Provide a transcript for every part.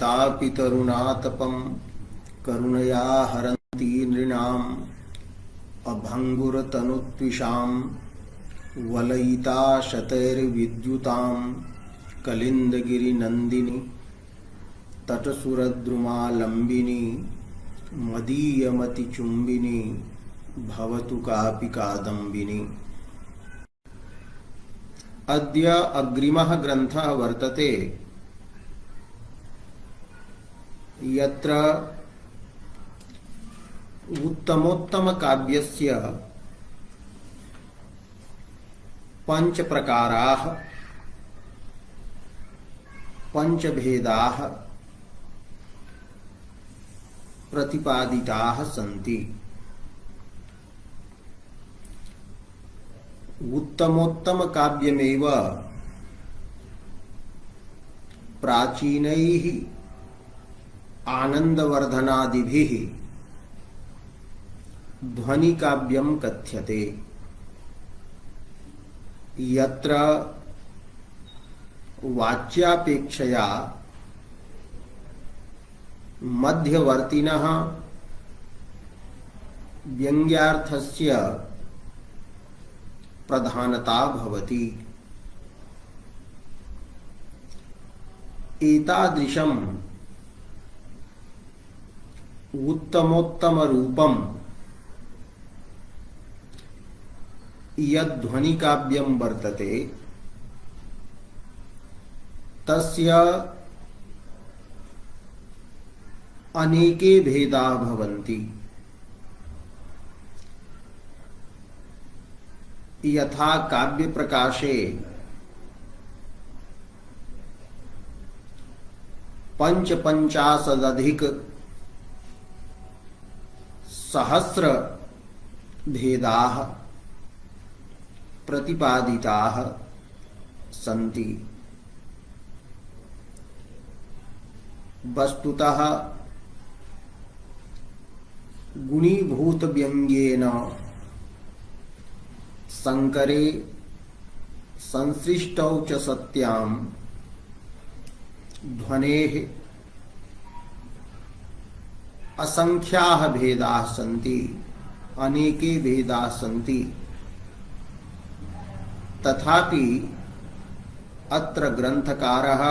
पितापि तरुणातपं करुणया हरन्ति नृणाम् अभङ्गुरतनुत्विषां वलयिता शतैर्विद्युतां कलिन्दगिरिनन्दिनी तटसुरद्रुमालम्बिनी मदीयमतिचुम्बिनी भवतु कापि कादम्बिनी। अद्य अग्रिमः ग्रन्थः वर्तते यत्र उत्तमोत्तम काव्यस्य पंच प्रकाराः पंचभेदाः प्रतिपादिताः सन्ति। उत्तमोत्तम काव्यमेव प्राचीनैः आनन्दवर्धनादिभिः ध्वनिकाव्यं कथ्यते। यत्र वाच्यापेक्षया मध्यवर्तिनः व्यङ्ग्यार्थस्य प्रधानता भवति। एतादृशम् उत्तमोत्तमरूपं यद्ध्वनिकाव्यं वर्तते तस्य अनेके भेदा भवन्ति। यथा काव्य प्रकाशे पंचाशदधिक सहस्र भेदाः प्रतिपादिताः सन्ति। वस्तुतः गुणीभूत व्यङ्ग्येन संकरे संसृष्टौ च सत्यां ध्वनेः असंख्याः भेदाः सन्ति, अनेके भेदाः सन्ति। तथापि अत्र ग्रंथकारः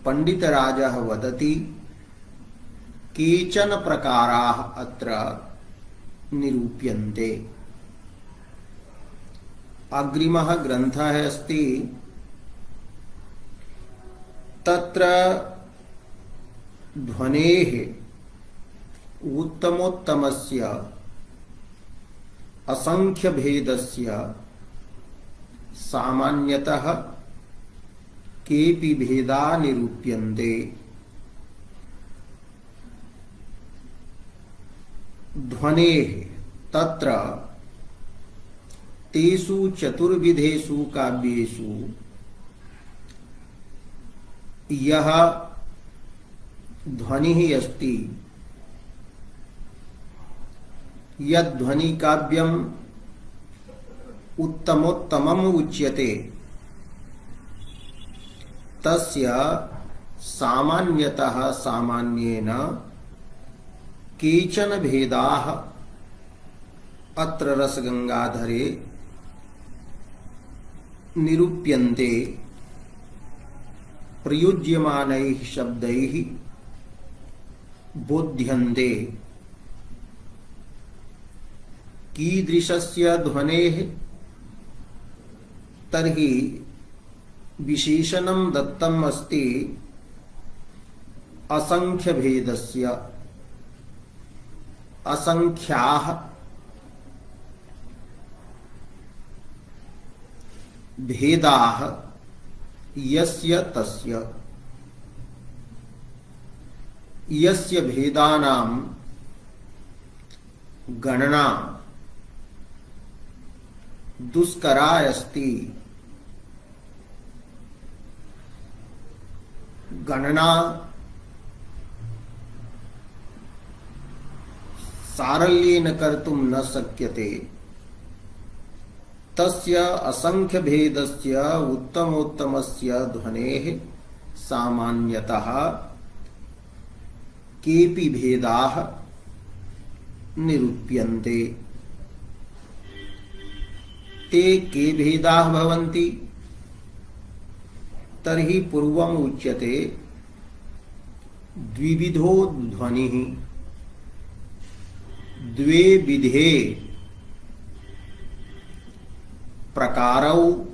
पंडितराजः वदति केचन प्रकाराः अत्र निरूप्यन्ते। अग्रिमः ग्रन्थः अस्ति तत्र ध्वनेः उत्तमोत्तमस्य असंख्य भेदस्य सामान्यतः केऽपि भेदा निरूप्यन्ते। ध्वनेः तत्र तेषु चतुर्विधेषु काव्येषु यः ध्वनिः अस्ति यद्ध्वनि काव्यम् उत्तमोत्तमम् उच्यते तस्य सामान्यतः सामान्येन केचन भेदाः अत्र रसगंगाधरे निरूप्यन्ते प्रयुज्यमानैः शब्दैः बोध्यन्ते। कीदृशस्य ध्वनेः तर्हि विशेषणं दत्तम् अस्ति असंख्य भेदस्य। असंख्याः भेदाः यस्य तस्य। यस्य भेदानां गणना दुष्करा अस्ति। गणना सारल्येन कर्तुं न शक्यते। तस्य असंख्य भेदस्य उत्तमोत्तमस्य ध्वनेः सामान्यतः केपि भेदाः निरूप्यन्ते। ते के भेदाः भवन्ति? तर्हि पूर्वम् उच्यते द्विविधो ध्वनिः, द्वे विधे प्रकारौ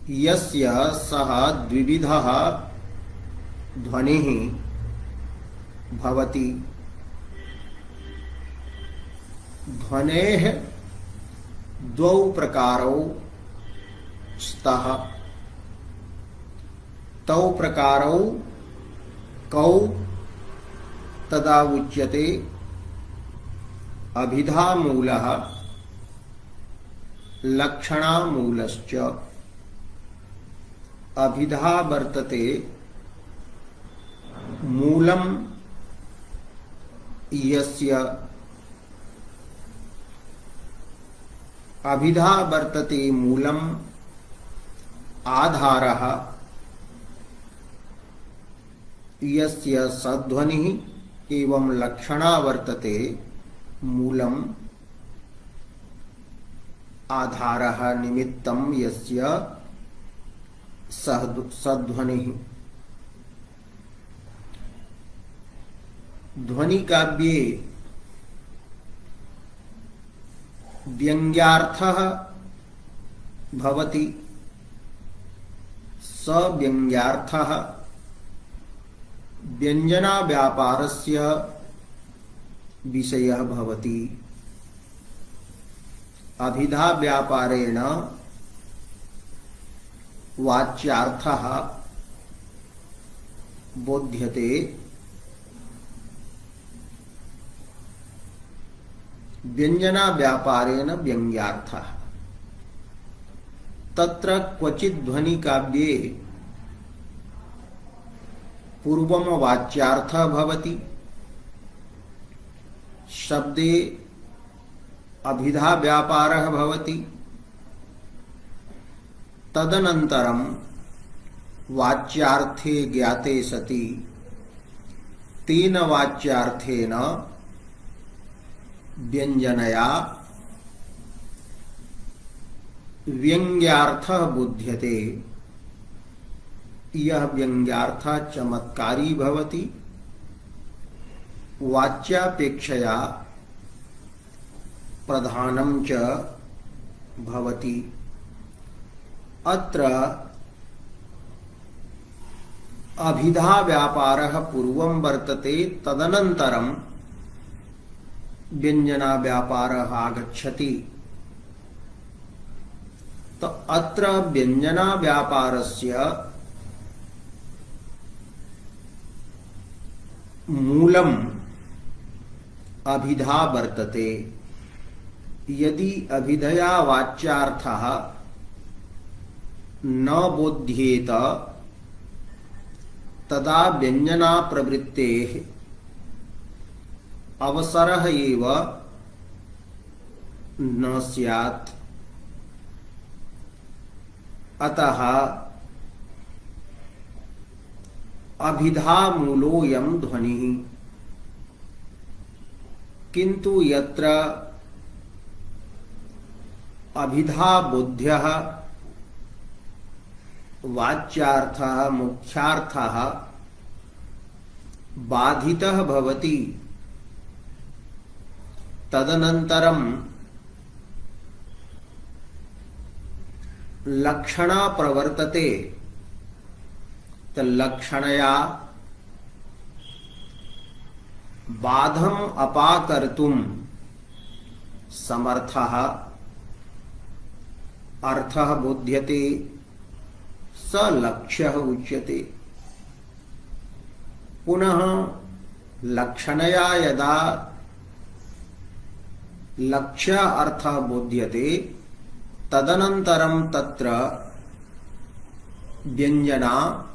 यस्य सः द्विविधः ध्वनिः भवति। ध्वनेः द्वौ प्रकारौ स्तः। तौ प्रकारौ कौ तदा उच्यते अभिधामूलः लक्षणामूलश्च। अभिधा वर्तते मूलम यस्य, अभिधा वर्तते मूलम आधारः यस्य सध्वनिः एवं लक्षणा वर्तते मूलम आधारः निमित्तं यस्य सध्वनिः। ध्वनि काव्ये व्यङ्ग्यार्थः भवति, सव्यङ्ग्यार्थः व्यञ्जनाव्यापारस्य विषयः भवति। अभिधा व्यापारेण वाच्यार्थः बोध्यते, व्यञ्जना व्यापारेण व्यङ्ग्यार्थः। तत्र क्वचित् ध्वनि काव्ये पूर्वम वाच्यार्थः भवति, शब्दे अभिधा व्यापारः भवति, तदनन्तरं वाच्यार्थे ज्ञाते सति तेन वाच्यार्थेन व्यञ्जनया व्यङ्ग्यार्थः बुध्यते। यह व्यङ्ग्यार्थः चमत्कारी भवति, वाच्यापेक्षया प्रधानं च भवति। अत्र अभिधा व्यापारः पूर्वं वर्तते, तदनन्तरं व्यञ्जना व्यापारः आगच्छति। तो अत्र व्यञ्जना व्यापारस्य मूलम अभिधा वर्तते। यदि अभिधया वाच्यार्थः न बोध्येत तदा व्यञ्जना प्रवृत्तेः अवसरः एव न स्यात्। अतः अभिधामूलोऽयं ध्वनिः। किन्तु यत्र अभिधा बोध्यः वाच्यार्थः मुख्यार्थः बाधितः भवति, तदनन्तरं लक्षणा प्रवर्तते, तल्लक्षणया बाधम अपाकर्तुं समर्थः अर्थः बोध्यते, स लक्ष्यः उच्यते। पुनः लक्षणया यदा लक्ष्य अर्थः बोध्यते तदनन्तरं तत्र व्यञ्जना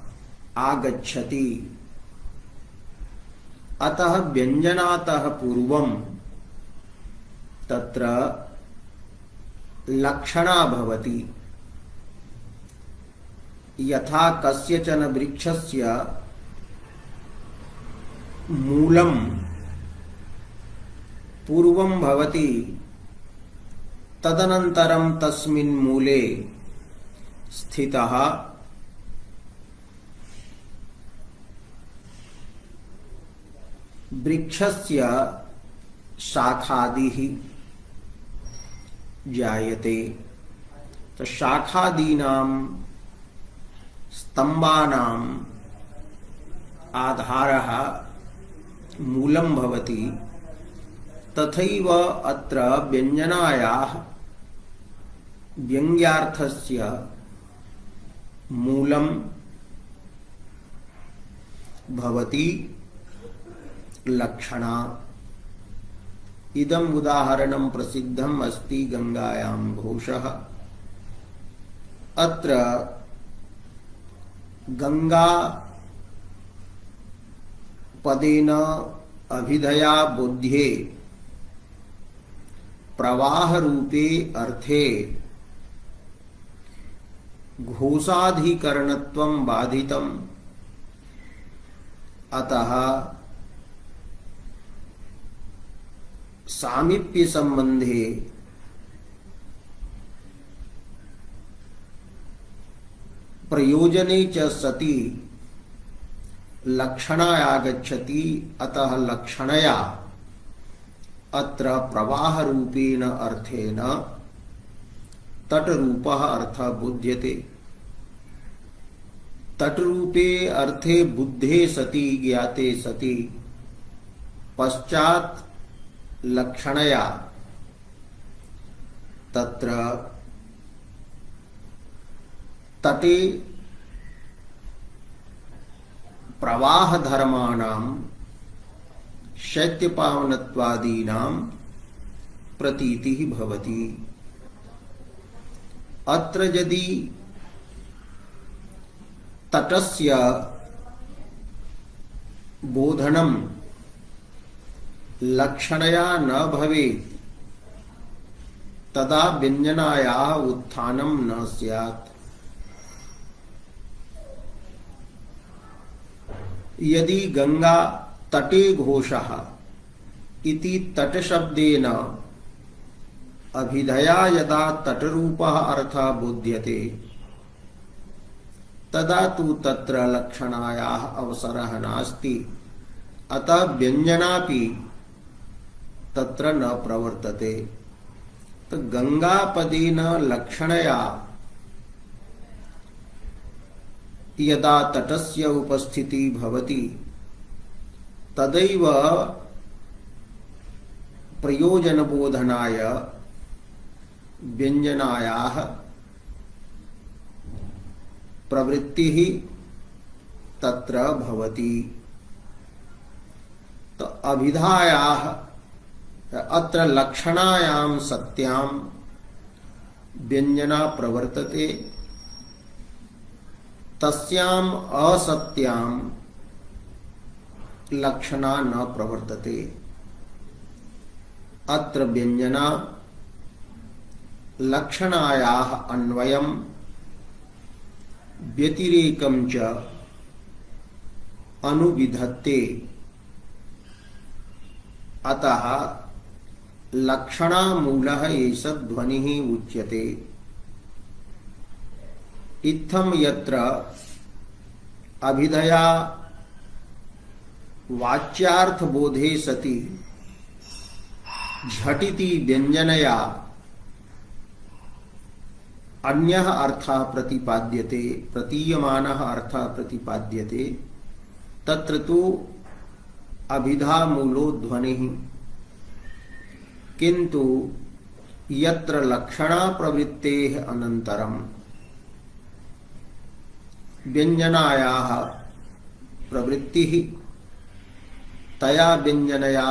आगच्छति। अतः व्यञ्जनातः पूर्वं तत्र लक्षणा भवति। यथा कस्यचन वृक्षस्य मूलं पूर्वं भवति तदनन्तरं तस्मिन् मूले स्थितः वृक्षस्य शाखादिः जायते। तो शाखादीनां स्तम्भानाम् आधारः मूलं भवति। तथैव अत्र व्यञ्जनायाः व्यङ्ग्यार्थस्य मूलं भवति लक्षणा। इदम् उदाहरणं प्रसिद्धम् अस्ति गंगायां घोषः। अत्र गंगा पदेन अभिधया बोध्ये प्रवाह रूपे अर्थे घोषाधिकरणत्वं बाधितम्। अतः सामीप्य संबंधे प्रयोजने च सति लक्षणा आगच्छति। अतः लक्षणया अत्र प्रवाह रूपेण अर्थेन तटरूपः अर्थः बुध्यते। तटरूपे अर्थे बुद्धे सति ज्ञाते सति पश्चात् लक्षणया तत्र तटे प्रवाह धर्माणां शैत्यपावनत्वादीनां प्रतीतिः भवति। अत्र यदि तटस्य बोधनं लक्षणया न भवेत् तदा व्यञ्जनायाः उत्थानं न स्यात्। यदि गंगा तटे घोषः इति तटशब्देन अभिधया यदा तटरूपः अर्थः बोध्यते तदा तु तत्र लक्षणायाः अवसरः नास्ति। अतः व्यञ्जनापि तत्र न प्रवर्तते। तो गंगापदेन लक्षणया यदा तटस्य उपस्थिति भवति तदैव प्रयोजनबोधनाय व्यञ्जनायाः प्रवृत्तिः तत्र भवति। तो अभिधायाः अत्र लक्षणायां सत्यां व्यञ्जना प्रवर्तते, तस्याम् असत्यां लक्षणा न प्रवर्तते। अत्र व्यञ्जना लक्षणायाः अन्वयं व्यतिरेकं च अनुविधत्ते। अतः लक्षणामूलः एष ध्वनिः उच्यते। इत्थं यत्र अभिधया वाच्यार्थबोधे सति झटिति व्यञ्जनया अन्यः अर्थः प्रतिपाद्यते, प्रतीयमानः अर्थः प्रतिपाद्यते, तत्र तु अभिधामूलो ध्वनिः। किन्तु यत्र लक्षणा प्रवृत्तेः अनन्तरं व्यञ्जनायाः प्रवृत्तिः तया व्यञ्जनया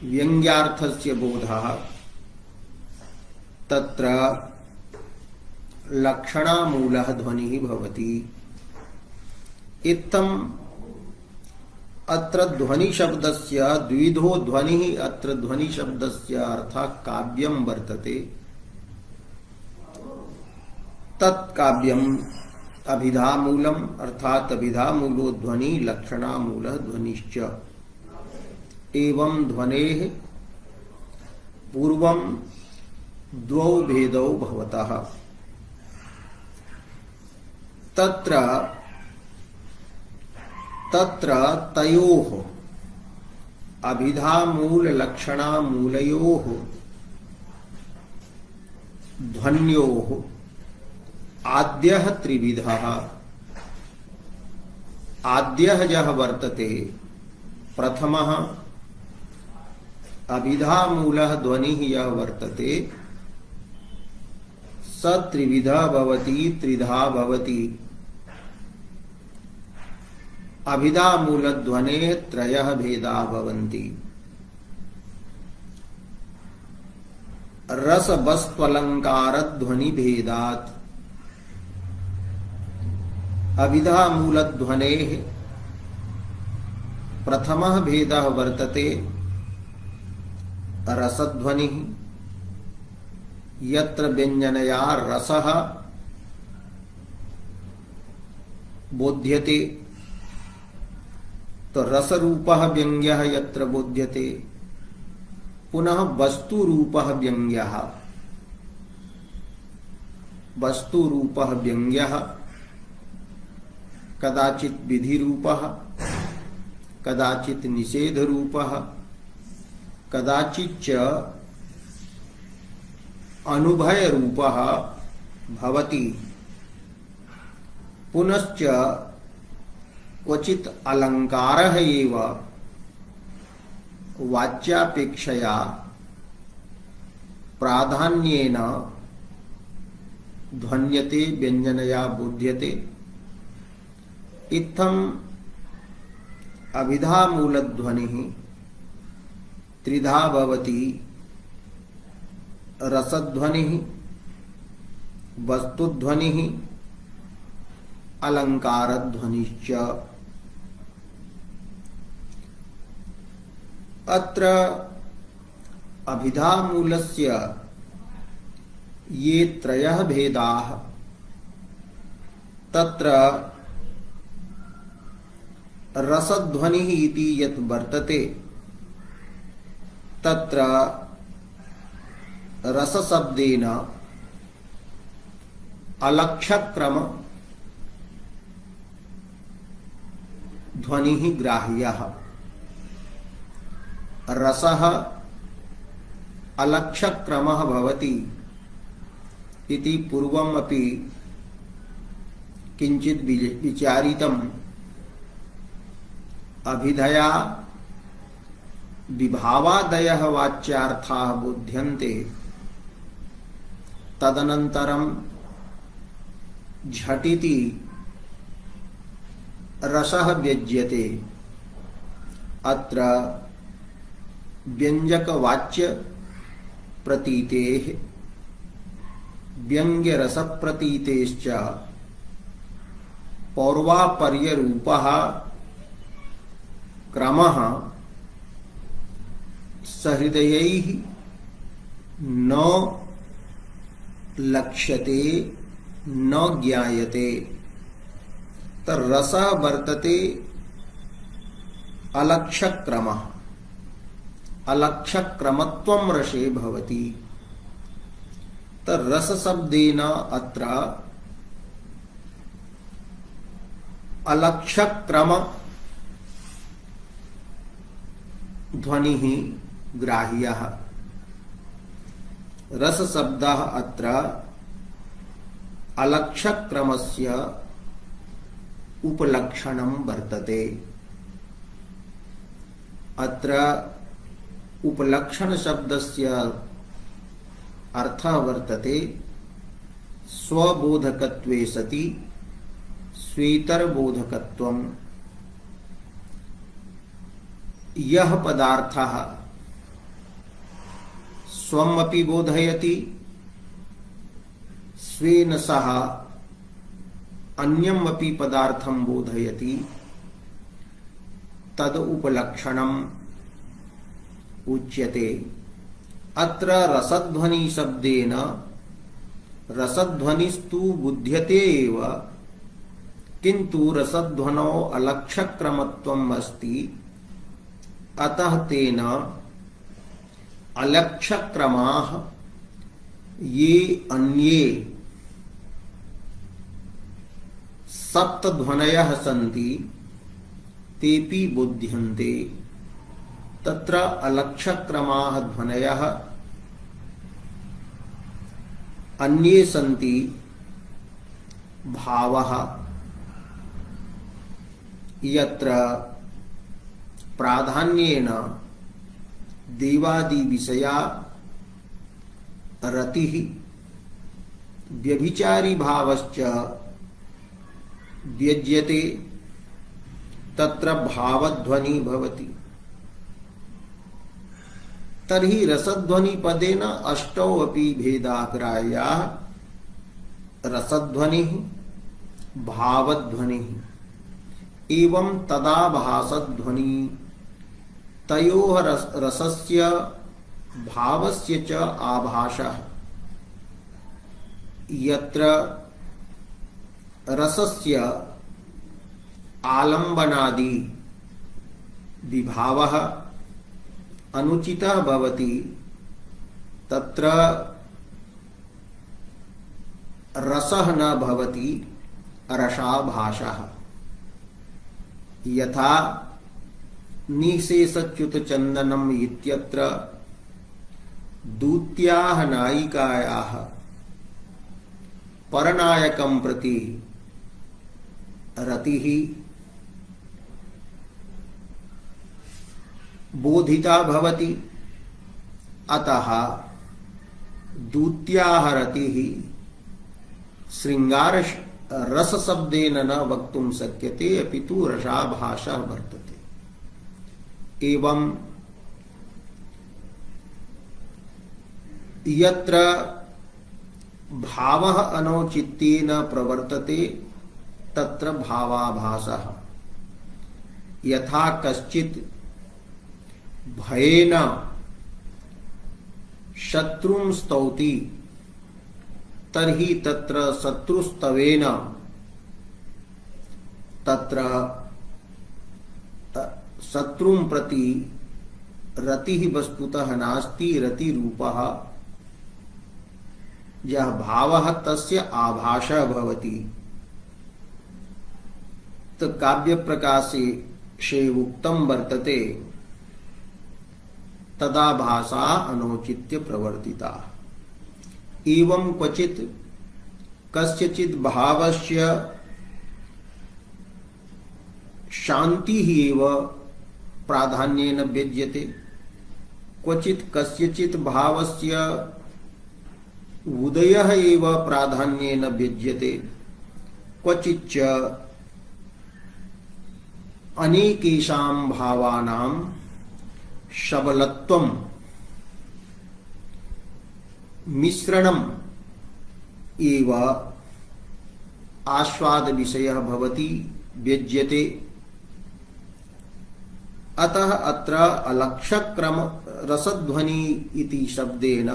व्यङ्ग्यार्थस्य बोधः, तत्र लक्षणामूलः ध्वनिः भवति। इत्थम् अत्र ध्वनि शब्दस्य द्विधो ध्वनिः। अत्र ध्वनि शब्दस्य अर्थः काव्यं वर्तते। तत्काव्यम अभिधामूलम अर्थात अभिधामूलो ध्वनि लक्षणामूल ध्वनिश्च एवं ध्वनेः पूर्वं द्वौ भेदौ भवतः तत्र तयोः अभिधामूल लक्षणामूलयोः ध्वन्योः आद्यः त्रिविधः आद्यः यः वर्तते प्रथमः अभिधामूलः ध्वनिः यः वर्तते स त्रिविधः भवति त्रिधा भवति अभिधामूलध्वनेः त्रयः भेदाः भवन्ति रसवस्त्वलङ्कारध्वनिभेदात् अभिधामूलध्वनेः प्रथमः भेदः वर्तते रसध्वनिः यत्र व्यञ्जनया रसः बोध्यते तो रसरूपः व्यङ्ग्यः यत्र बोध्यते पुनः वस्तुरूपः व्यङ्ग्यः वस्तुरूपः व्यङ्ग्यः कदाचित् विधिरूपः कदाचित् निषेधरूपः कदाचिच्च अनुभयरूपः भवति पुनश्च क्वचित् अलङ्कारः एव वाच्यापेक्षया प्राधान्येन ध्वन्यते व्यञ्जनया बोध्यते इत्थम् अभिधामूलध्वनिः त्रिधा भवति रसध्वनिः वस्तुध्वनिः अलङ्कारध्वनिश्च अत्र अभिधामूलस्य ये त्रयः भेदाः तत्र रसध्वनिः इति यत् वर्तते तत्र रसशब्देन अलक्षक्रम ध्वनिः ग्राह्यः रसः अलक्षक्रमः भवति इति पूर्वमपि किञ्चित् विचारितम् अभिधया विभावादयः वाच्यार्थाः बोध्यन्ते तदनन्तरं झटिति रसः व्यज्यते अत्र व्यञ्जकवाच्य प्रतीतेः व्यङ्ग्यरसप्रतीतेश्च पौर्वापर्यरूपः क्रमः सहृदयैः न लक्ष्यते न ज्ञायते रसः वर्तते अलक्षक्रमः अलक्षक्रमत्वं रसे भवति रसशब्देन अत्र अलक्षक्रम ध्वनिः ग्राह्यः रसशब्दः अत्र अलक्षक्रमस्य उपलक्षणं वर्तते अत्र उपलक्षण शब्दस्य अर्थः वर्तते स्वबोधकत्वे सति स्वेतरबोधकत्वं यः पदार्थः स्वमपि बोधयति स्वेन सह अन्यमपि पदार्थं बोधयति तद उपलक्षणम् उच्यते अत्र रसध्वनि शब्देन रसध्वनिस्तु बुध्यते एव, किंतु रसध्वनौ अलक्ष्यक्रमत्वम् अस्ति, अतः तेन अलक्ष्यक्रमाः ये अन्ये सप्तध्वनयः सन्ति तेपि बुध्यन्ते। तत्र अलक्ष्यक्रमाः ध्वनयः अन्ये सन्ति भावः, यत्र प्राधान्येन देवादि विषया रतिः, व्यभिचारी भावश्च व्यज्यते, तत्र भावध्वनि भवति। तर्हि रसध्वनि पदेन अष्टौ अपि भेदाः ग्राह्याः, रसध्वनिः, भावध्वनिः एवं तदाभासध्वनि। तयोः रसस्य भावस्य च आभासः। यत्र रसस्य आलम्बनादि विभावः अनुचितः भवति, तत्र रसः न भवति, रसाभासः। यथा निशेषच्युत चंदनम इत्यत्र दूत्याः नायिकायाः परनायकं प्रति रतिः बोधिता भवति, अतः दूत्याः रतिः श्रृंगार रस शब्देन न वक्तुं शक्यते, अपितु रसाभासः वर्तते। एवं यत्र भावः अनौचित्येन प्रवर्तते तत्र भावाभासः। यथा कश्चित् भयेन शत्रुं स्तौति, तर्हि तत्र शत्रुस्तवेन तत्र शत्रुं प्रति रतिः वस्तुतः नास्ति, रतिरूपः यः भावः तस्य आभासः भवति। तो काव्य प्रकाशे से उक्तं वर्तते, तदा भाषा अनौचित्य प्रवर्तिता। एवं क्वचित् कस्यचित् भावस्य शान्तिः एव प्राधान्येन व्यज्यते, क्वचित् कस्यचित् भावस्य उदयः एव प्राधान्येन व्यज्यते, क्वचिच्च अनेकेषां भावानां सबलत्वं मिश्रणम् एव आस्वाद विषयः भवति, व्यज्यते। अतः अत्र अलक्ष्यक्रम रसध्वनि इति शब्देन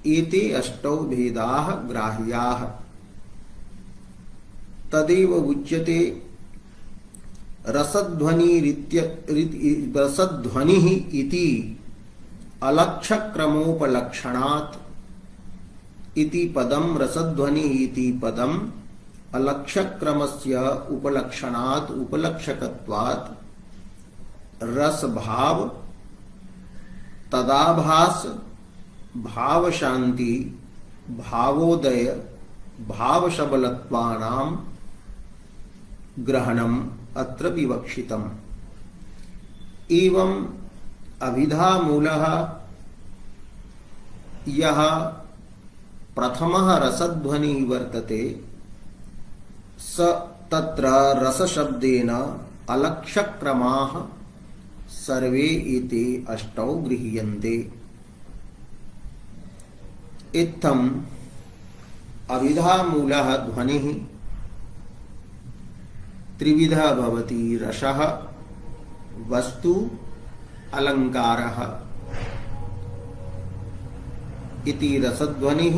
एते अष्टौ भेदाः ग्राह्याः। तदेव उच्यते रसध्वनिः इति अलक्ष्यक्रमोपलक्षणात् इति पदं, रसध्वनिः इति पदं अलक्ष्यक्रमस्य उपलक्षणात् उपलक्षकत्वात् रसभाव तदाभास भाव शांति भावोदय भाव सबलत्वानां ग्रहणम् अत्र विवक्षितम्। एवं अभिधा मूलः यः प्रथमः रसध्वनिः वर्तते, स तत्र रसशब्देन अलक्ष्यक्रमाः सर्वे एते अष्टौ गृह्यन्ते। इत्थम् अभिधामूलः ध्वनिः त्रिविधः भवति, रसः, वस्तु, अलङ्कारः। इति रसध्वनिः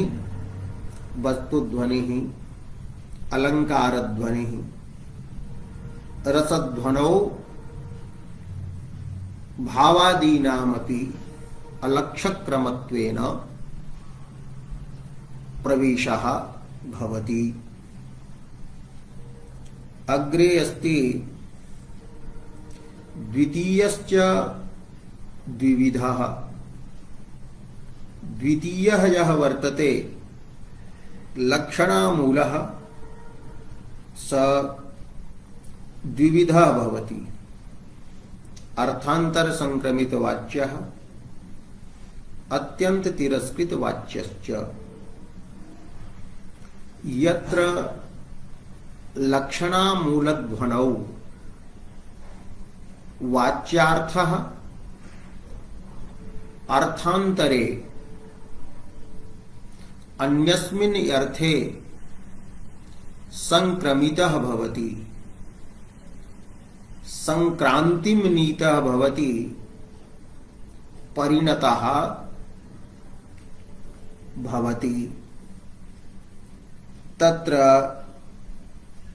वस्तुध्वनि, अलंकारध्वनि, रसध्वनौ भावादीनामपि अलक्ष्यक्रमत्वेन प्रवेशः भवति। अग्रे अस्ति द्वितीयश्च द्विविधः। द्वितीयः यः वर्तते लक्षणामूलः स द्विविधः भवति। अर्थांतर संक्रमित वाच्यः, अत्यंत तिरस्कृत वाच्यश्च। यत्र लक्षणामूलध्वनौ वाच्यार्थः अर्थांतरे अन्यस्मिन् अर्थे संक्रमितः भवति, संक्रांतिं नीतः भवति, परिणतः भवति। तत्र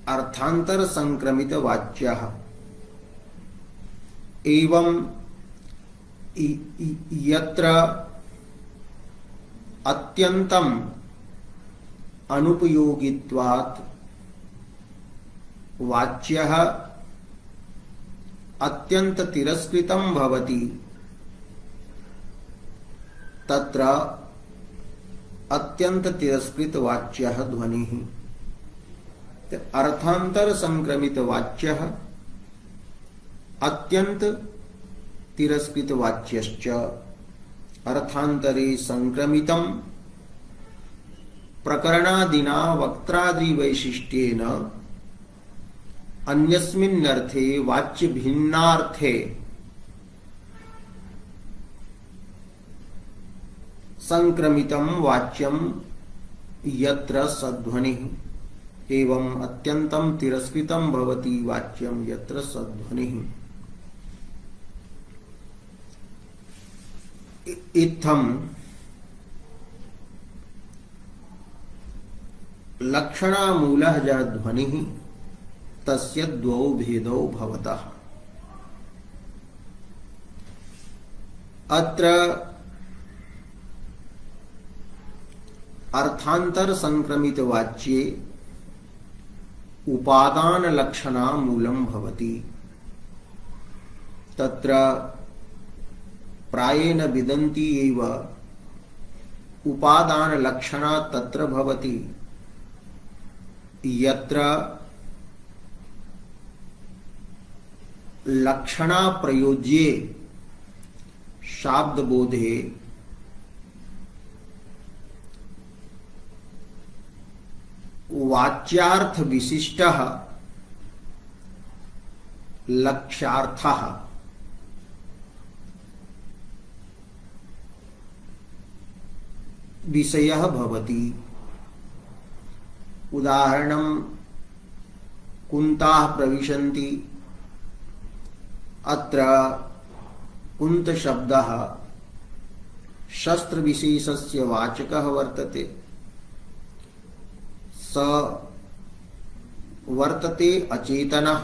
अर्थांतर संक्रमित वाच्यः। एवं यत्र अत्यंतम अनुपयोगित्वात् वाच्यः अत्यंत तिरस्कृतं भवति, तत्र अत्यंत तिरस्कृत वाच्यः ध्वनिः। अर्थांतर संक्रमित वाच्यः अत्यंत तिरस्कृत वाच्यश्च। अर्थांतरे संक्रमितं प्रकरणादिना वक्त्रादि वैशिष्ट्येन अन्यस्मिन् अर्थे वाच्य भिन्नार्थे संक्रमितं वाच्यं यत्र सध्वनिः। एवं अत्यंतं तिरस्कृतं भवति वाच्यं यत्र सध्वनिः। इत्थं लक्षणामूलः यः ध्वनिः तस्य द्वौ भेदौ भवतः। अत्र अर्थांतर संक्रमित वाच्ये उपादान लक्षणा मूलम भवति। तत्र प्रायेण विदन्ति एव उपादान लक्षणा तत्र भवति यत्र लक्षणा प्रयोज्ये शाब्दबोधे वाच्यार्थ विशिष्टः लक्ष्यार्थः विषयः भवति। उदाहरणं कुन्ताः प्रविशन्ति। अत्र कुन्त शब्दः शस्त्र विशेषस्य वाचकः वर्तते। स वर्तते अचेतनः,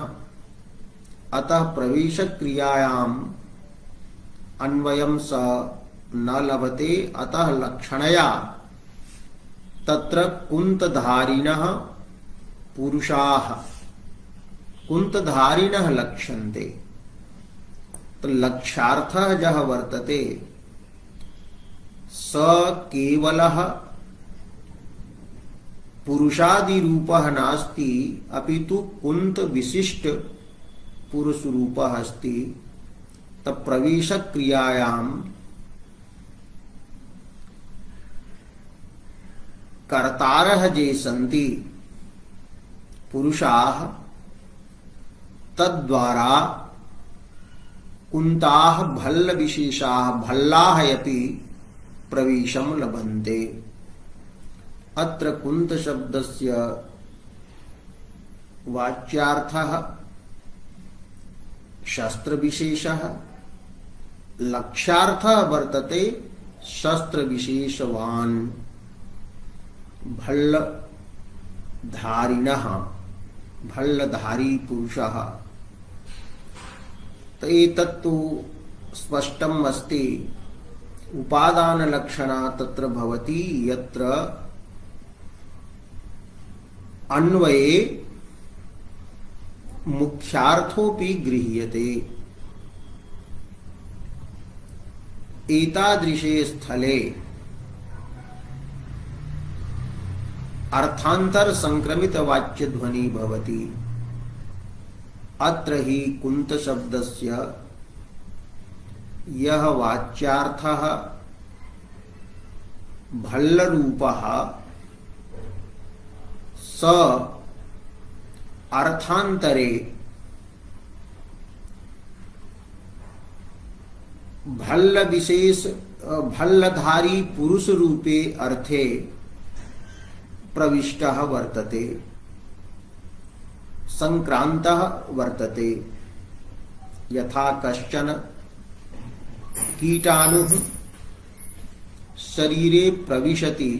अतः प्रवेश क्रियायाम् अन्वयं स न लभते। अतः लक्षणया तत्र कुन्तधारिणः पुरुषाः कुन्तधारिणः लक्ष्यन्ते। तो लक्ष्यार्थः यः वर्तते स केवलः पुरुषादि रूपः नास्ति, अपितु कुन्त विशिष्ट पुरुष रूपः अस्ति। तब प्रवेश क्रियायाम् कर्तारः ये सन्ति पुरुषाः, तद्द्वारा कुन्ताः भल्ल विशेषाः भल्लाः अपि प्रवेशं लभन्ते। अत्र कुन्त शब्दस्य वाच्यार्थः शस्त्र विशेषः, लक्ष्यार्थः वर्तते शस्त्र विशेषवान्। भल्लधारिणः भल्लधारी पुरुषः। तो एतत्तु स्पष्टम् अस्ति। उपादानलक्षणा तत्र भवति यत्र अन्वये मुख्यार्थोऽपि गृह्यते। एतादृशे स्थले अर्थांतर संक्रमित वाच्य ध्वनि भवति। अत्र हि कुंत शब्दस्य यह वाच्यार्थः भल्लरूपः स अर्थांतरे भल्ल विशेष भल्लधारी पुरुष रूपे अर्थे प्रविष्टः वर्तते, संक्रांतः वर्तते। यथा कश्चन कीटाणुः शरीरे प्रविशति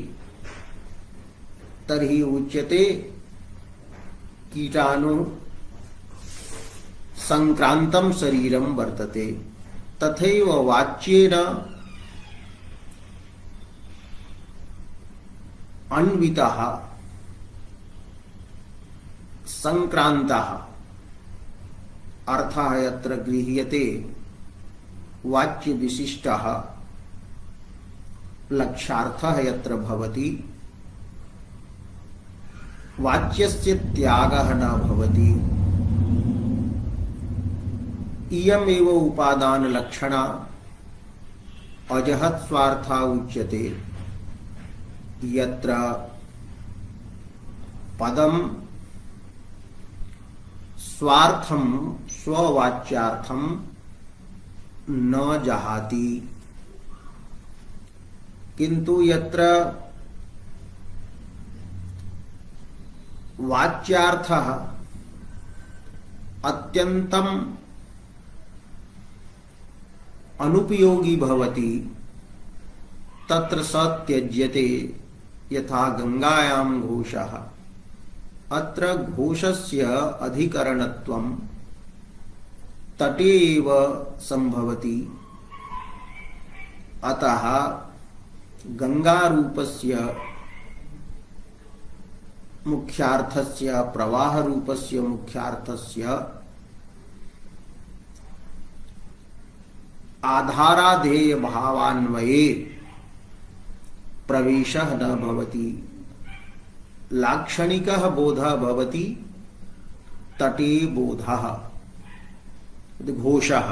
तर्हि उच्यते कीटाणु संक्रांतं शरीरं वर्तते। तथैव वाच्येन अन्वितः संक्रांतः अर्थः यत्र गृह्यते वाच्य विशिष्टः लक्ष्यार्थः यत्र भवति वाच्यस्य त्यागः न भवति। इयमेव उपादान लक्षणा अजहत् स्वार्था उच्यते। यत्र पदम स्वार्थम स्ववाच्यार्थम न जहाति, किंतु यत्र वाच्यार्थः अत्यंतम अनुपयोगी भवति तत्र स त्यज्यते। यथा गंगायां घोषः, अत्र घोषस्य अधिकरणत्वं तटे एव संभवति। अतः गंगारूपस्य मुख्यार्थस्य प्रवाहरूपस्य मुख्यार्थस्य आधाराधेय भावान्वये प्रवेशः न भवति। लाक्षणिकः बोधः भवति तटे बोधः घोषः।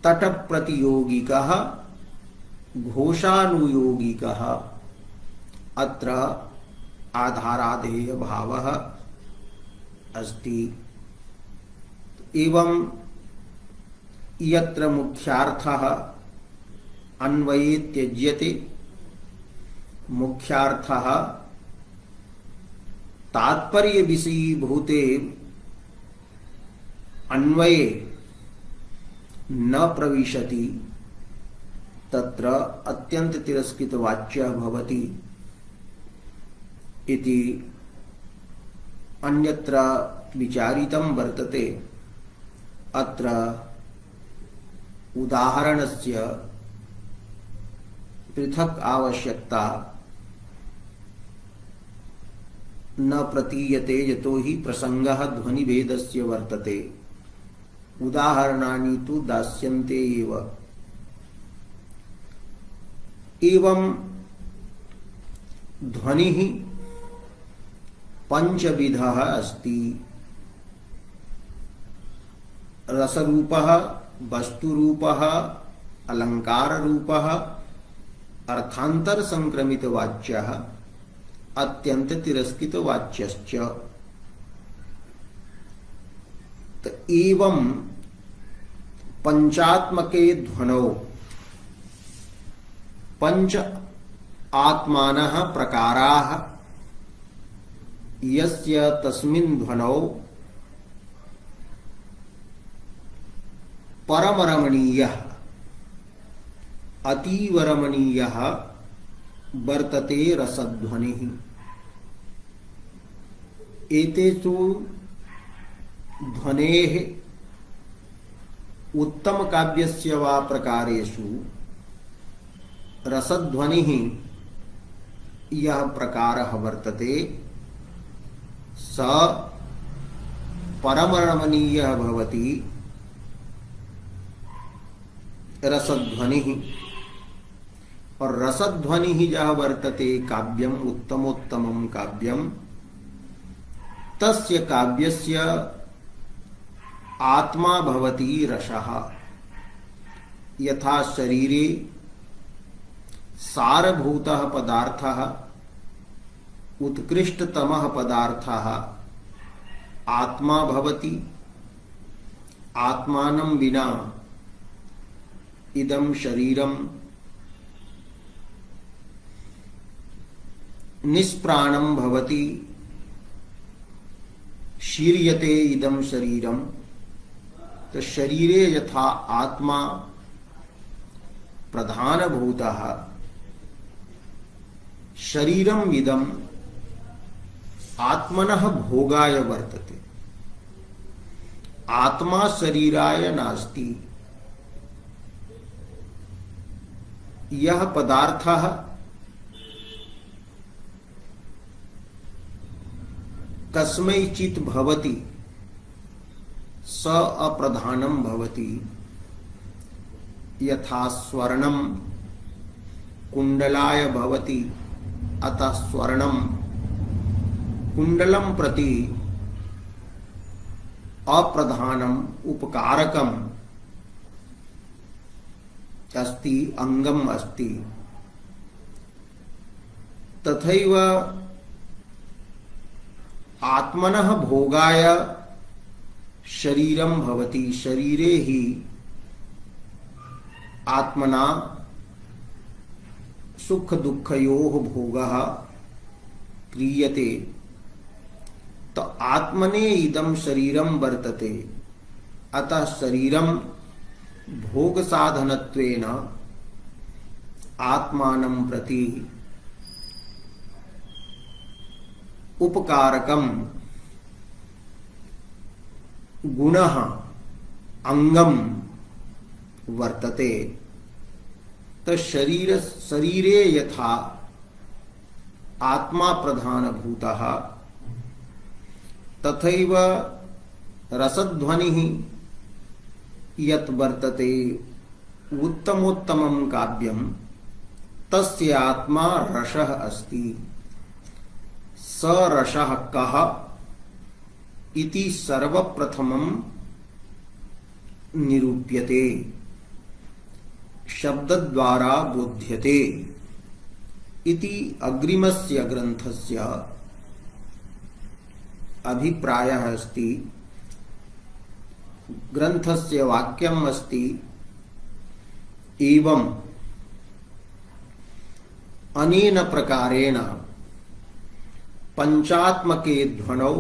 तट प्रतियोगिकः घोषानुयोगिकः। अत्र आधाराधेय भावः अस्ति। एवं यत्र मुख्यार्थः अन्वये त्यज्यते, मुख्यार्थः तात्पर्य विषयीभूते अन्वये न प्रविशति, तत्र अत्यंत तिरस्कृत वाच्यः भवति इति अन्यत्र विचारितं वर्तते। अत्र उदाहरणस्य पृथक आवश्यकता न प्रतीयते, यतो हि प्रसंगः ध्वनिभेदस्य वर्तते। उदाहरणानि तु दास्यन्ते एव। एवं ध्वनिः पंचविधः अस्ति। रसरूपः, वस्तुरूपः, अलंकाररूपः, अर्थांतर संक्रमित वाच्यः, अत्यंत तिरस्कृत वाच्यश्च। तो एवं पंचात्मके ध्वनौ पंच आत्मानः प्रकाराः यस्य तस्मिन् ध्वनौ परमरमणीयः, अतीवरमणीयः वर्तते रसध्वनिः। एतेषु ध्वनेः उत्तम काव्यस्य वा प्रकारेषु रसध्वनिः यः प्रकारः वर्तते स परमरमणीयः भवति रसध्वनिः। और रसध्वनिः यः वर्तते काव्यम् उत्तमोत्तमं काव्यम्, तस्य काव्यस्य आत्मा भवति रसः। यथा शरीरे सारभूतः पदार्थः उत्कृष्टतमः पदार्थः आत्मा भवति। आत्मानं विना इदं शरीरं निष्प्राणं भवति। शीर्यते इदं शरीरम। तो शरीरे यथा आत्मा प्रधानभूतः, शरीरम इदं आत्मनः भोगाय वर्तते। आत्मा शरीराय नास्ति। यह पदार्थः कस्मैचित् भवति स अप्रधानं भवति। यथा स्वर्णं कुंडलाय भवति, अतः स्वर्णं कुंडलं प्रति अप्रधानम् उपकारकम् अस्ति, अंगम् अस्ति। तथैव आत्मनः भोगाय शरीरं भवति। शरीरे ही आत्मना सुख दुःखयोः भोगः क्रियते। तो आत्मने इदं शरीरं वर्तते। अतः शरीरं भोग साधनत्वेन आत्मानं प्रति उपकारकं गुणः अंगम वर्तते। तो शरीरे यथा आत्मा प्रधानभूतः, तथैव रसध्वनिः यत् वर्तते उत्तमोत्तमं काव्यं, तस्य आत्मा रसः अस्ति। स रसः कः इति सर्वप्रथमं निरूप्यते, शब्दद्वारा बोध्यते इति अग्रिमस्य ग्रन्थस्य अभिप्रायः अस्ति। ग्रन्थस्य वाक्यम् अस्ति, एवं अनेन प्रकारेण पंचात्मके ध्वनौ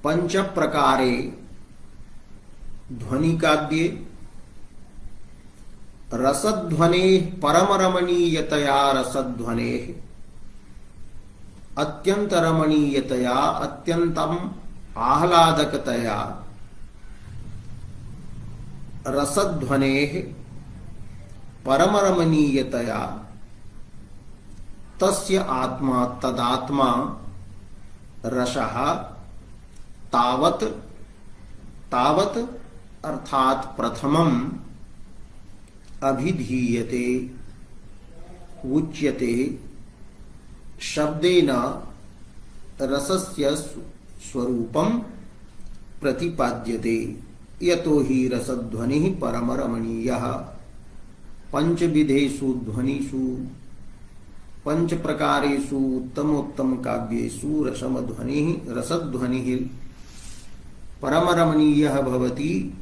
पंच प्रकारे ध्वनिकाव्ये रसध्वनेः परमरमणीयतया रसध्वनेः अत्यंतरमणीयतया अत्यंतम आह्लादकतया रसध्वनेः परमरमणीयतया तस्य आत्मा तदात्मा रसः तावत तावत अर्थात प्रथमम अभिधीयते उच्यते शब्देन रसस्य स्वरूपम प्रतिपाद्यते। यतो हि रसध्वनिः परमरमणीयः। पंचविधेषु ध्वनिषु पंच प्रकारेषु उत्तमोत्तम काव्येषु रसध्वनिः परमरमणीयः भवति।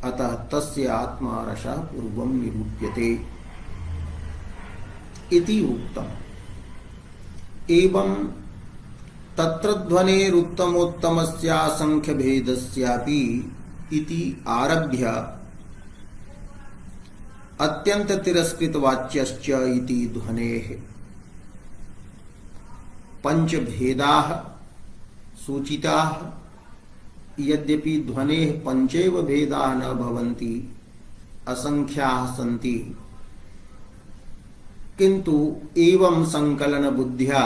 अतः तस्य आत्मा रसः पूर्वं निरूप्यते इति उक्तम्। एवं तत्र ध्वनेरुत्तमोत्तमस्यासंख्य भेदस्यापि इति आरभ्य अत्यंत तिरस्कृत वाच्यश्च इति ध्वनेः पंच भेदाः सूचिताः। यद्यपि ध्वनेः पंचैव भेदाः न भवन्ति, असंख्याः सन्ति, किन्तु एवं संकलन बुद्ध्या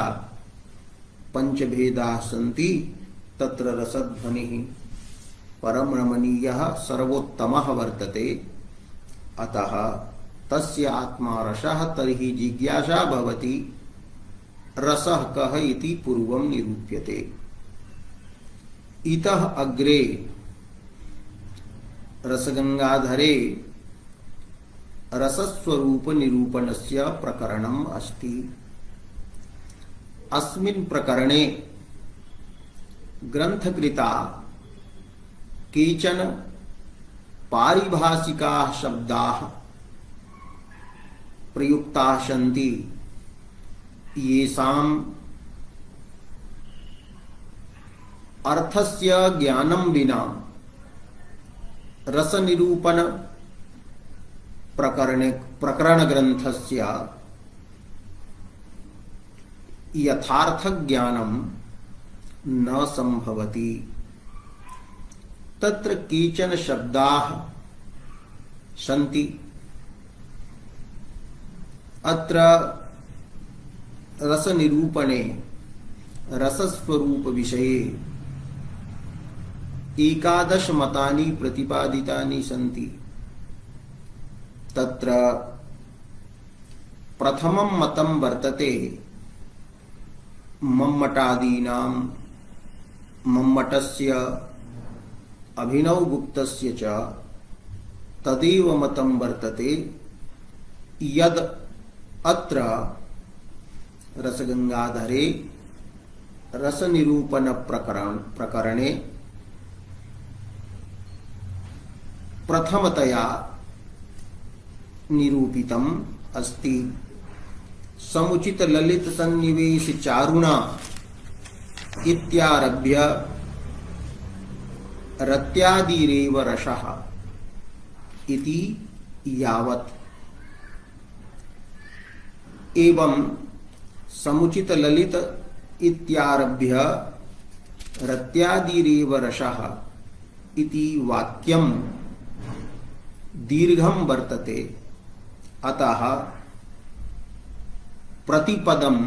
पंचभेदाः सन्ति, तत्र रसध्वनिः परम रमणीयः सर्वोत्तमः वर्तते। अतः तस्य आत्मा रसः तर्हि जिज्ञासा भवति रसः कः इति पूर्वं निरूप्यते। इतः अग्रे रसगंगाधरे रसस्वरूप निरूपणस्य प्रकरणम् अस्ति। अस्मिन् प्रकरणे ग्रंथकृता केचन पारिभाषिकाः शब्दाः प्रयुक्ताः सन्ति, येषाम् अर्थस्य ज्ञानं विना रसनिरूपण प्रकरण ग्रंथस्य यथार्थ ज्ञानं न संभवति। तत्र केचन शब्दाः सन्ति। अत्र रसनिरूपणे रसस्वरूप विषये एकादश मतानि प्रतिपादितानि सन्ति। तत्र प्रथमं मतं वर्तते मम्मटादीनां, मम्मटस्य अभिनवगुप्तस्य च तदेव मतं वर्तते यद अत्र रसगंगाधरे रसनिरूपण प्रकरणे प्रथमतया निरूपितम् अस्ति। समुचित ललित सन्निवेश चारुणा इत्यारभ्य रत्यादिरेव रसः इति यावत्। एवं समुचित ललित इत्यारभ्य रत्यादिरेव रसः इति वाक्यं दीर्घं वर्तते। अतः प्रतिपदम्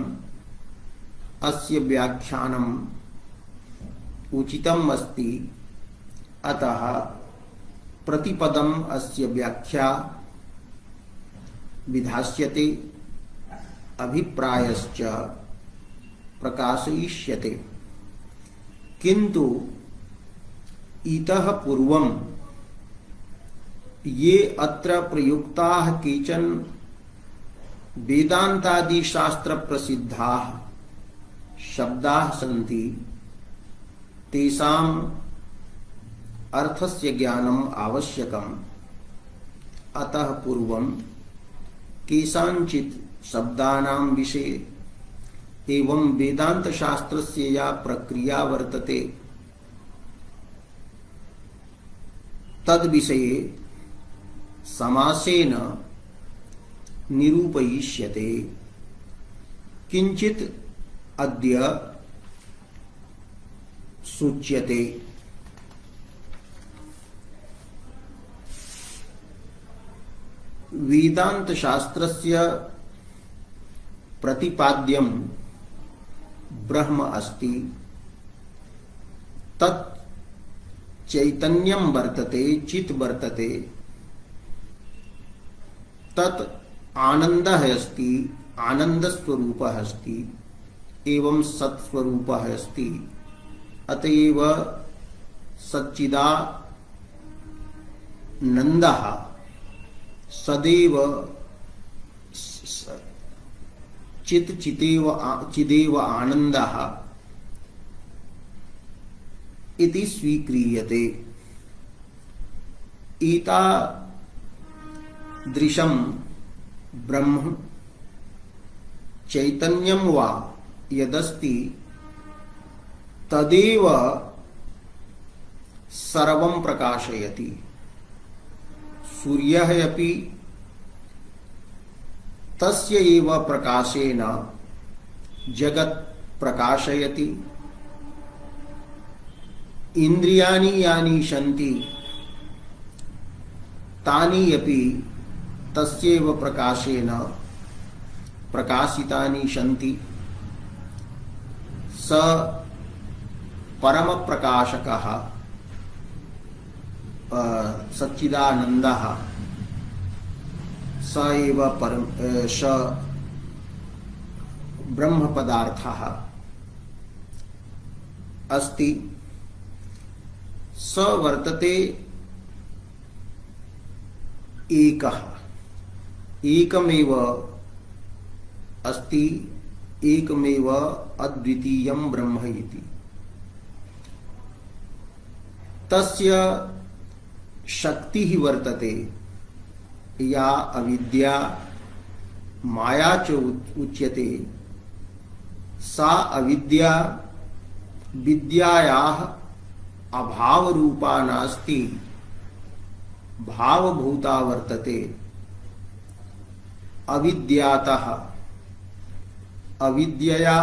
अस्य व्याख्यानम् उचितम् अस्ति। अतः प्रतिपदम् अस्य व्याख्या विधास्यते, अभिप्रायश्च प्रकाशयिष्यते। किन्तु इतः पूर्वं ये अत्र प्रयुक्ताः केचन वेदान्तादि शास्त्र प्रसिद्धाः शब्दाः सन्ति, तेषाम् अर्थस्य ज्ञानम् आवश्यकम्। अतः पूर्वं केषाञ्चित् शब्दानां विषये एवं वेदांत शास्त्रस्य या प्रक्रिया वर्तते तद विषये समासेन निरूपयिष्यते। किंचित अद्य सूच्यते। वेदांत शास्त्रस्य प्रतिपाद्यं ब्रह्म अस्ति। तत् चैतन्यं वर्तते, चित् वर्तते। तत् आनंदः अस्ति, आनंदस्वरूपः अस्ति, एवं सत्स्वरूपः अस्ति। अतएव सच्चिदानन्दः सदैव चिदेव आनन्दः इति स्वीक्रियते। एतादृशं ब्रह्म चैतन्यं वा यदस्ति तदेव सर्वं प्रकाशयति। सूर्यः अपि तस्य एव प्रकाशेन जगत् प्रकाशयति। इंद्रियाणि यानि सन्ति तानि अपि तस्यैव प्रकाशेन प्रकाशितानि सन्ति। स परम प्रकाशकः सच्चिदानन्दः स एव स ब्रह्म पदार्थः अस्ति। स वर्तते एकः, एकमेव अस्ति, एकमेव अद्वितीयं ब्रह्म इति। तस्य शक्तिः वर्तते या अविद्या माया च उच्यते। सा अविद्या विद्यायाः अभावरूपा नास्ति, भावभूता वर्तते। अविद्यातः अविद्यया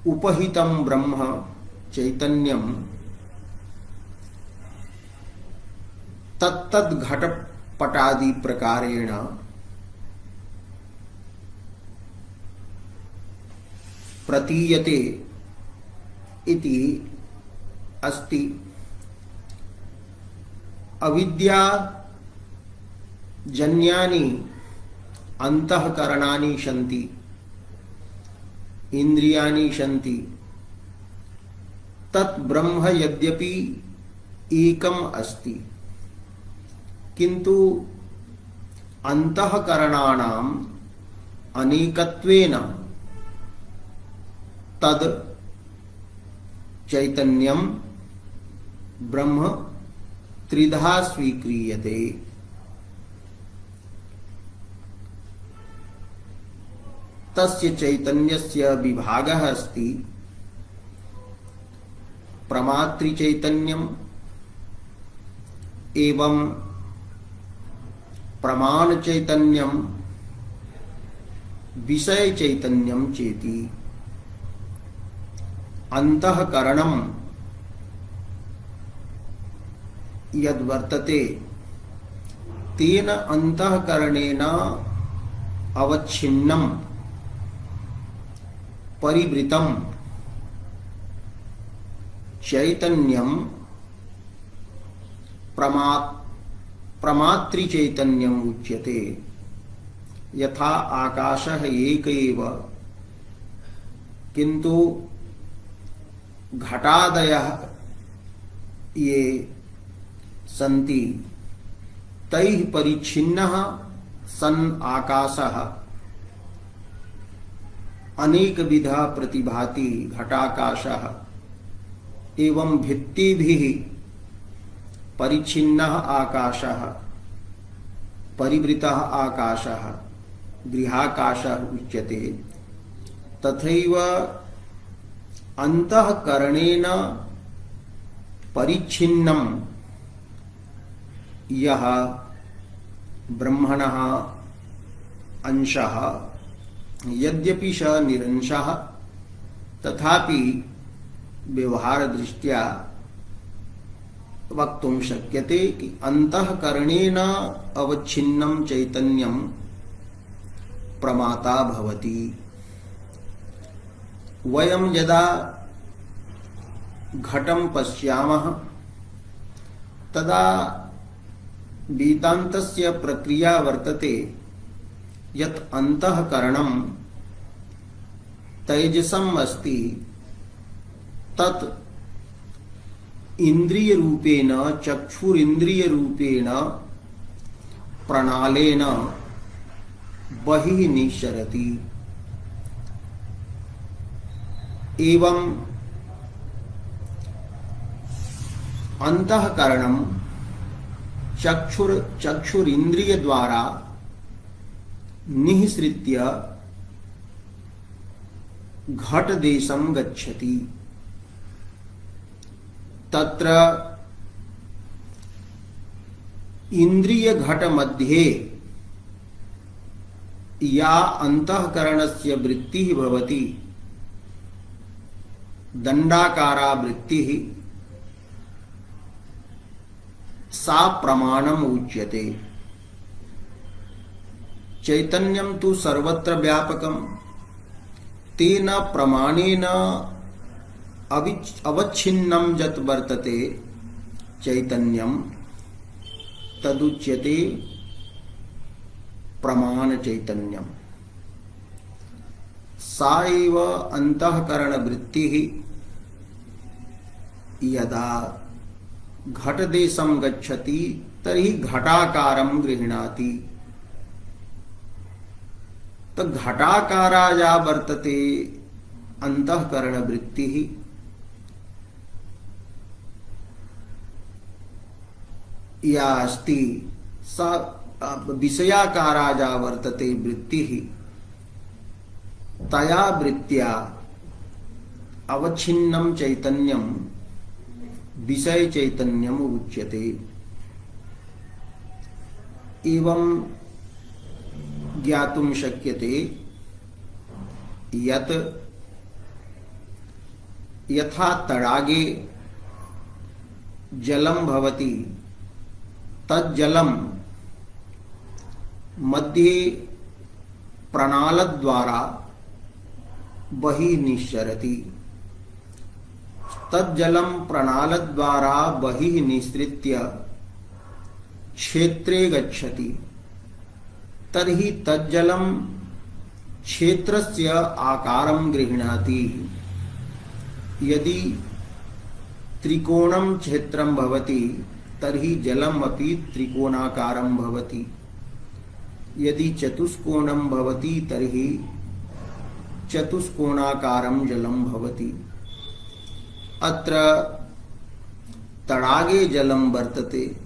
उपहितं ब्रह्म चैतन्यं तत्तद् घटपटादि प्रकारेण प्रतीयते इति अस्ति। अविद्या जन्यानि अंतःकरणानि सन्ति, इंद्रियाणि सन्ति। तत् ब्रह्म यद्यपि एकम अस्ति, किंतु अंतःकरणानाम् अनेकत्वेन तद चैतन्यम ब्रह्म त्रिधा स्वीक्रियते। तस्य चैतन्यस्य विभागः अस्ति प्रमातृचैतन्यम् एवं प्रमाण चैतन्यम विषय चैतन्यम चेति। अंतःकरणम यद्वर्तते तेन अंतःकरणेन अवच्छिन्नम परिवृतम चैतन्यम प्रमातृचैतन्यम उच्यते। यथा आकाशः एक एव, किंतु घटादयः ये सन्ति तैः परिच्छिन्नः सन् आकाशः अनेकविधः प्रतिभाति घटाकाशः। एवं भित्तिभिः परिच्छिन्नः आकाशः, परिवृतः आकाशः गृहाकाशः उच्यते। तथैव अंतःकरणेन परिच्छिन्नं यः ब्रह्मणः अंशः यद्यपि स निरंशः, तथापि व्यवहार दृष्ट्या वक्तुं शक्यते कि अंतःकरणेन अवच्छिन्नं चैतन्यं प्रमाता भवति। वयं यदा घटं पश्यामः तदा वेदान्तस्य प्रक्रिया वर्तते यत् अंतःकरणं तैजसम् अस्ति, तत् इंद्रिय रूपेण चक्षुरिंद्रिय रूपेण प्रणालेन बहिः निश्चरति। एवं अंतःकरणं चक्षुरिंद्रिय द्वारा निःसृत्य घट देशं गच्छति। तत्र इंद्रिय घट मध्ये या अंतःकरणस्य वृत्तिः भवति दंडाकारा वृत्तिः सा प्रमाणम उच्यते। चैतन्यम तु सर्वत्र व्यापकम तेन प्रमाणेन अवच्छिन्नं यत् वर्तते चैतन्यम तदुच्यते प्रमाण चैतन्यम। सा एव अंतःकरण वृत्तिः यदा घटदेशं गच्छति तर्हि घटाकारं गृह्णाति। तो घटाकारा या वर्तते अंतःकरण वृत्तिः या अस्ति सा विषयाकारा या वर्तते वृत्तिः तया वृत्त्या अवच्छिन्नं चैतन्यं विषय चैतन्यम उच्यते। एवं ज्ञातुं शक्यते यत् यथा तडागे जलं भवति तज्जलं मध्ये प्रणालद्वारा बहिः निस्सरति। तज्जलं प्रणालद्वारा बहिः निस्सृत्य क्षेत्रे गच्छति। तर्हि तज्जलं क्षेत्रस्य आकारं गृह्णाति। यदि त्रिकोणं क्षेत्रं भवति तर्हि जलम् अपि त्रिकोणाकारं भवति। यदि चतुष्कोणं भवति तर्हि चतुष्कोणाकारं जलं भवति। अत्र तडागे जलं वर्तते,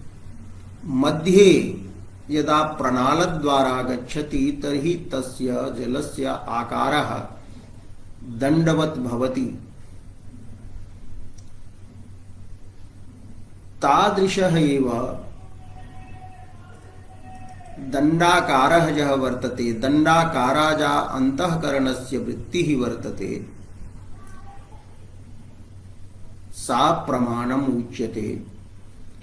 मध्ये यदा प्रणालद्वारा गच्छति तर्हि तस्य जलस्य आकारः दण्डवत् भवति। तादृशः एव दण्डाकारः यः वर्तते, दण्डाकारा या अंतःकरणस्य वृत्तिः वर्तते सा प्रमाणम उच्यते।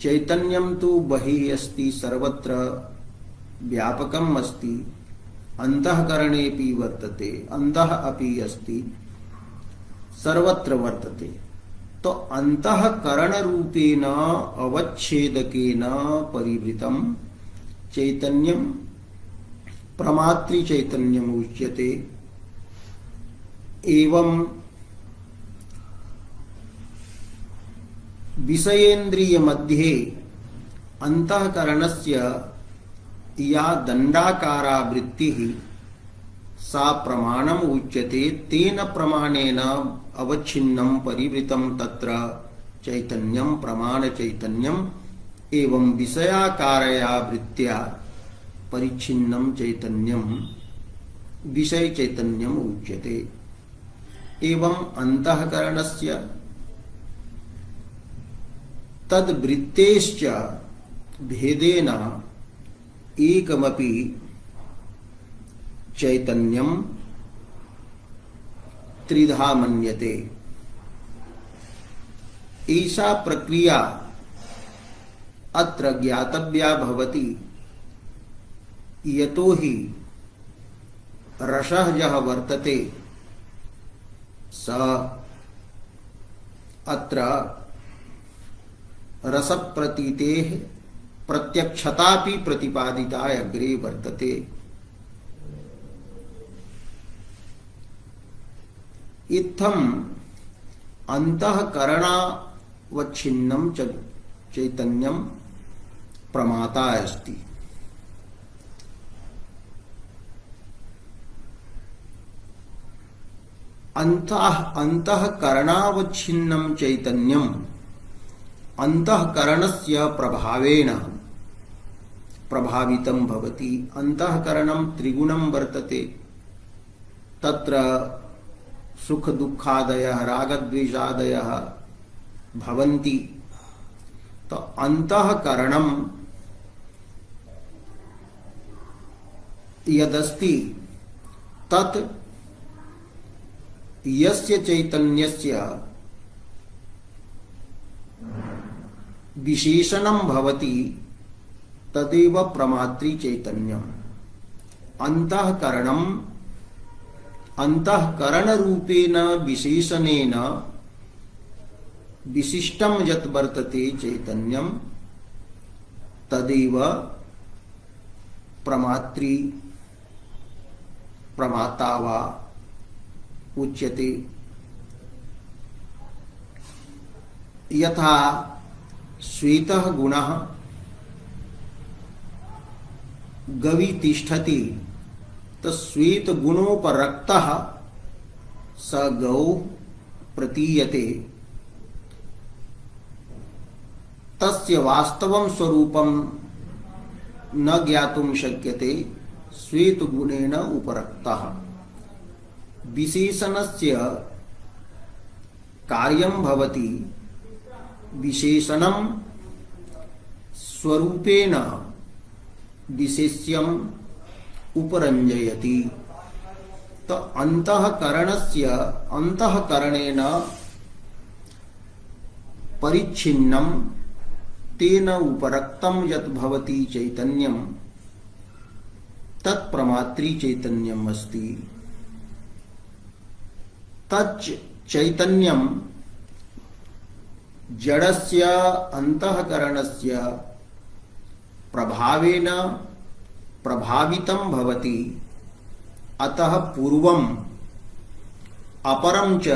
चैतन्यं तु बहिः अस्ति, सर्वत्र व्यापकम् अस्ति, अंतःकरणेऽपि वर्तते, अन्तः अपि अस्ति, सर्वत्र वर्तते। तो अंतःकरण रूपेण अवच्छेदकेन परिवृतं चैतन्यं प्रमातृ चैतन्यम उच्यते। एवं विषयेन्द्रिय मध्ये अंतःकरणस्य या दण्डाकारा वृत्तिः सा प्रमाणम उच्यते। तेन प्रमाणेन अवच्छिन्नं परिवृतं तत्र चैतन्यं प्रमाण चैतन्यम्। एवं विषयाकारया वृत्त्या परिच्छिन्नं चैतन्यं विषय चैतन्यम् उच्यते। एवं अंतःकरणस्य तद्वृत्तेश्च भेदेन एकमपि चैतन्यं त्रिधा मन्यते। ऐसा प्रक्रिया अत्र ज्ञातव्या भवति। यतो हि रसः यः वर्तते स अत्र रसप्रतीतेः प्रत्यक्षतापि प्रतिपादिता अग्रे वर्तते। इत्थम् अंतःकरणावच्छिन्नं चैतन्यं प्रमाता अस्ति। अंतःकरणावच्छिन्नं चैतन्यम् अंतःकरणस्य प्रभावेण प्रभावितं भवति। अंतःकरणं त्रिगुणं वर्तते। तत्र सुख दुःखादयः रागद्वेषादयः भवन्ति। तो अंतःकरणं यदस्ति तत् यस्य चैतन्यस्य विशेषणं भवति तदेव प्रमात्री चैतन्यम्। अंतःकरणम् अंतःकरण रूपेण विशेषणेन विशिष्टं यत् वर्तते चैतन्यं तदेव प्रमात्री प्रमाता वा उच्यते। यथा श्वेतः गुणः गवि तिष्ठति तश्वेत गुणोपरक्तः स गौ प्रतीयते, तस्य वास्तवं स्वरूपं न ज्ञातुं शक्यते श्वेत गुणेन उपरक्तः। विशेषणस्य कार्यं भवति विशेषणं स्वरूपेण विशेष्यम् उपरञ्जयति। तो अंतःकरणस्य अंतःकरणेन परिच्छिन्नं तेन उपरक्तं यत् भवति चैतन्यं तत् प्रमात्री चैतन्यम् अस्ति। तच् चैतन्यं जडस्य अंतःकरणस्य प्रभावेन प्रभावितं भवति। अतः पूर्वम् अपरं च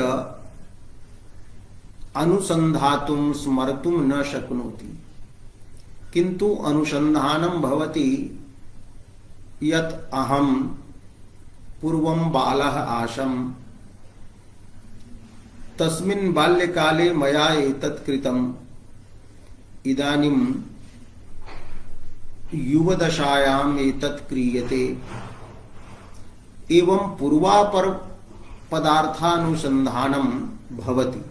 अनुसन्धातुं स्मर्तुं न शक्नोति, किन्तु अनुसन्धानं भवति यत् अहं पूर्वं बालः आसम्, तस्मिन् बाल्यकाले मया एतत् कृतम्, इदानीं युवदशायाम् एतत् क्रियते। एवं पूर्वापर पदार्थानुसंधानं भवति।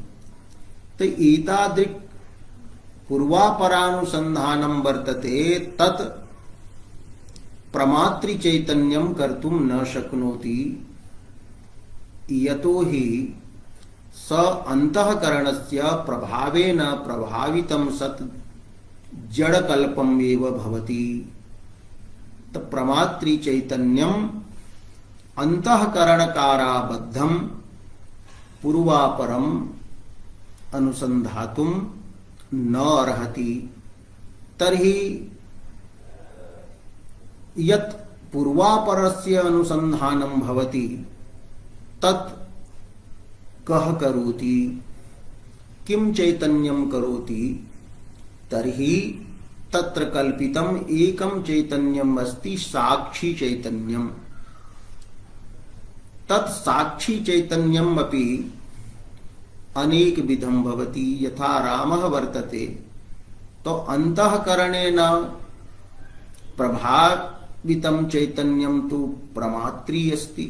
तो एतादृक् पूर्वापरानुसंधानं वर्तते तत् प्रमात्री चैतन्यं कर्तुं न शक्नोति, यतोहि स अंतःकरणस्य प्रभावेन प्रभावितं सत् जड़कल्पम् एव भवति। तो प्रमात्री चैतन्यम् अंतःकरणकाराबद्धं पूर्वापरम् अनुसन्धातुं न अर्हति। तर्हि यत् पूर्वापरस्य अनुसन्धानं भवति तत् कः करोति, किं चैतन्यं करोति? तर्हि तत्र कल्पितम् एकं चैतन्यम् अस्ति, साक्षी चैतन्यम्। तत् साक्षी चैतन्यम् अपि अनेक विधं भवति। यथा रामः वर्तते तो अंतःकरणेन प्रभावितं चैतन्यं तु प्रमात्री अस्ति,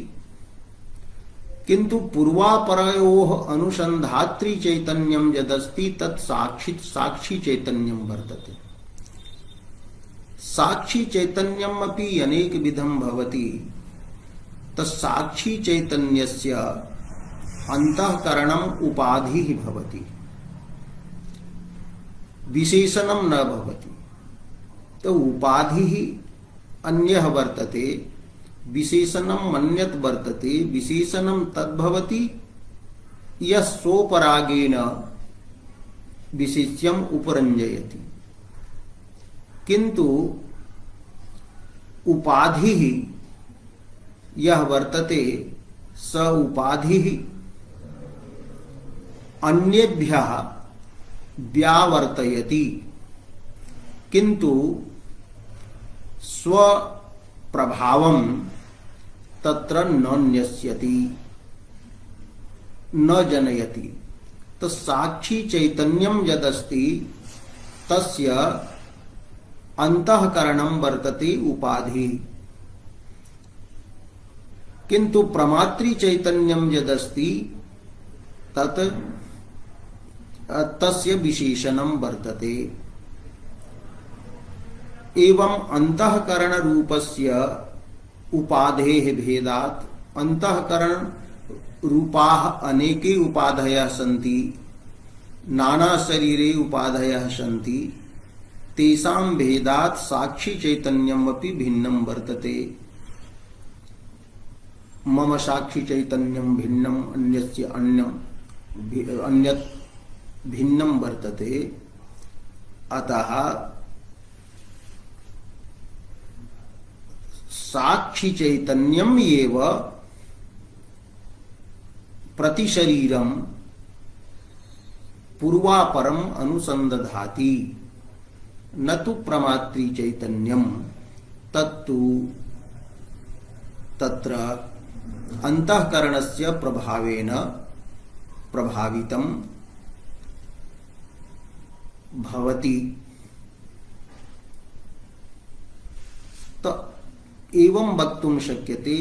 किंतु पूर्वापरयोः अनुसन्धात्री चैतन्यं यदस्ति तत् साक्षी चैतन्यं वर्तते। साक्षी चैतन्यम् अपि अनेक विधं भवति। तत्साक्षी चैतन्यस्य अंतःकरणम् उपाधिः भवति, विशेषणं न भवति। तो उपाधिः अन्यः वर्तते, विशेषणम् अन्यत् वर्तते। विशेषणं तद्भवति यः सोपरागेण विशेष्यम् उपरञ्जयति, किन्तु उपाधिः यः वर्तते स उपाधिः अन्येभ्यः व्यावर्तयति, किन्तु स्वप्रभावं तत्र न न्यस्यति, न जनयति। तो साक्षी चैतन्यं यदस्ति तस्य अंतःकरणं वर्तते उपाधि, किंतु प्रमात्री चैतन्यं यदस्ति तत् तस्य विशेषणं वर्तते। एवं अंतःकरण रूपस्य उपाधेः भेदात् अंतःकरण रूपाः अनेके उपाधयः सन्ति, नाना शरीरे उपाधयः सन्ति, तेषां भेदात् साक्षी चैतन्यम् अपि भिन्नं वर्तते। मम साक्षी चैतन्यं भिन्नम् अन्यस्य अन्यत् भिन्नं वर्तते। अतः साक्षी चैतन्यम एव प्रतिशरीरम पूर्वापरम अनुसंदधाति, न तु प्रमात्री चैतन्यम तत्तु तत्र अंतःकरणस्य प्रभावेन प्रभावितं भवति। एवं वक्तुं शक्यते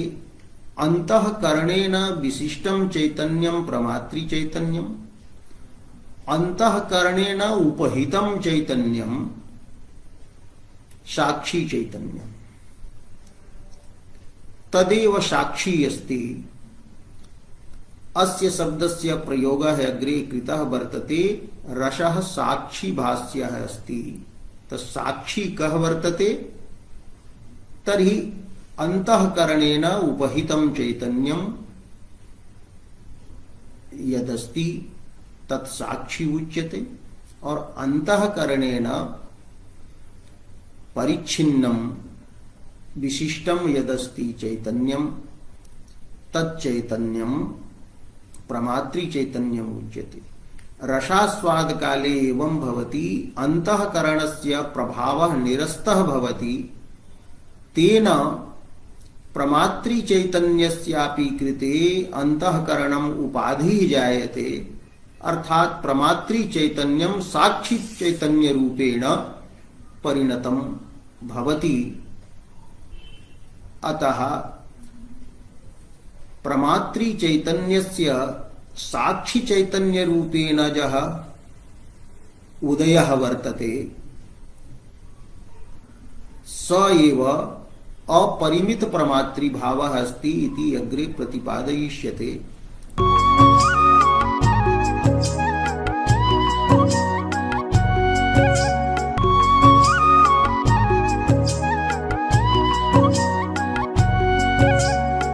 अंतःकरणेन विशिष्टं चैतन्यं प्रमात्री चैतन्यं, अंतःकरणेन उपहितं चैतन्यं साक्षी चैतन्यं। तदेव साक्षी अस्ति। अस्य शब्दस्य प्रयोगः अग्रे कृतः वर्तते। रसः साक्षी भाष्यः अस्ति। साक्षी कः वर्तते? तर्हि अंतःकरणेन उपहितं चैतन्यं यदस्ति तत् साक्षी उच्यते, और अंतःकरणेन परिच्छिन्नं विशिष्टं यदस्ति चैतन्यं तच्चैतन्यं प्रमात्री चैतन्यम् उच्यते। रसास्वाद काले एवं भवति, अंतःकरणस्य प्रभावः निरस्तः भवति, तेन प्रमात्री चैतन्यस्यापि कृते अंतःकरणम् उपाधिः जायते, अर्थात प्रमात्री चैतन्यं साक्षी चैतन्य रूपेण परिणतं भवति। अतः प्रमात्री चैतन्यस्य साक्षी चैतन्य रूपेण यः उदयः वर्तते स एव अपरिमित प्रमातृ भावः अस्ति इति अग्रे प्रतिपादयिष्यते।